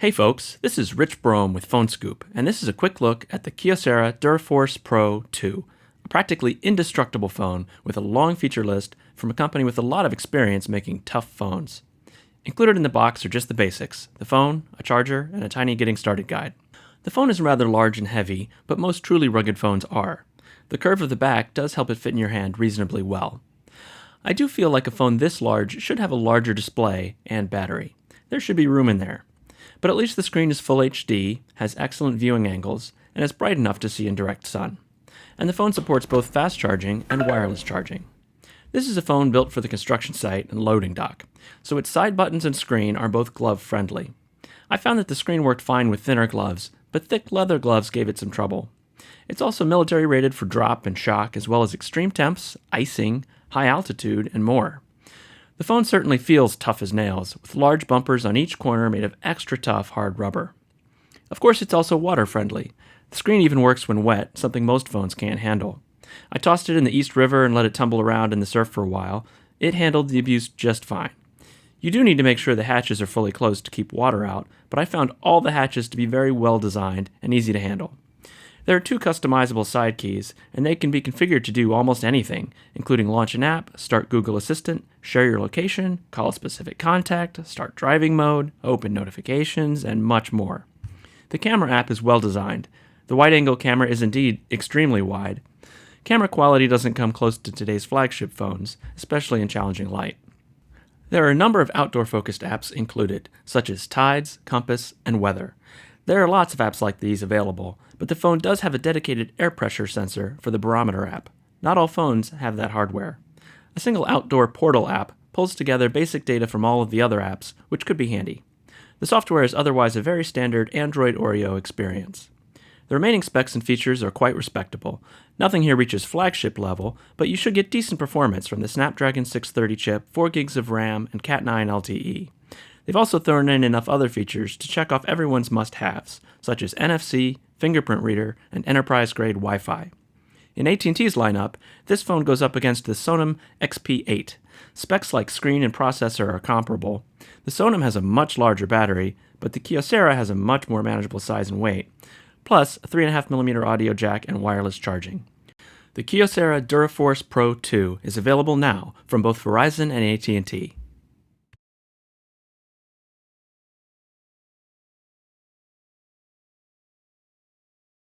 Hey folks, this is Rich Brome with PhoneScoop, and this is a quick look at the Kyocera Duraforce Pro 2, a practically indestructible phone with a long feature list from a company with a lot of experience making tough phones. Included in the box are just the basics: the phone, a charger, and a tiny getting started guide. The phone is rather large and heavy, but most truly rugged phones are. The curve of the back does help it fit in your hand reasonably well. I do feel like a phone this large should have a larger display and battery. There should be room in there. But at least the screen is full HD, has excellent viewing angles, and is bright enough to see in direct sun. And the phone supports both fast charging and wireless charging. This is a phone built for the construction site and loading dock, so its side buttons and screen are both glove friendly. I found that the screen worked fine with thinner gloves, but thick leather gloves gave it some trouble. It's also military rated for drop and shock, as well as extreme temps, icing, high altitude, and more. The phone certainly feels tough as nails, with large bumpers on each corner made of extra tough hard rubber. Of course, it's also water friendly. The screen even works when wet, something most phones can't handle. I tossed it in the East River and let it tumble around in the surf for a while. It handled the abuse just fine. You do need to make sure the hatches are fully closed to keep water out, but I found all the hatches to be very well designed and easy to handle. There are 2 customizable side keys, and they can be configured to do almost anything, including launch an app, start Google Assistant, share your location, call a specific contact, start driving mode, open notifications, and much more. The camera app is well designed. The wide-angle camera is indeed extremely wide. Camera quality doesn't come close to today's flagship phones, especially in challenging light. There are a number of outdoor-focused apps included, such as Tides, Compass, and Weather. There are lots of apps like these available, but the phone does have a dedicated air pressure sensor for the barometer app. Not all phones have that hardware. A single outdoor portal app pulls together basic data from all of the other apps, which could be handy. The software is otherwise a very standard Android Oreo experience. The remaining specs and features are quite respectable. Nothing here reaches flagship level, but you should get decent performance from the Snapdragon 630 chip, 4 gigs of RAM, and Cat9 LTE. They've also thrown in enough other features to check off everyone's must-haves, such as NFC, fingerprint reader, and enterprise-grade Wi-Fi. In AT&T's lineup, this phone goes up against the Sonim XP8. Specs like screen and processor are comparable. The Sonim has a much larger battery, but the Kyocera has a much more manageable size and weight, plus a 3.5mm audio jack and wireless charging. The Kyocera Duraforce Pro 2 is available now from both Verizon and AT&T.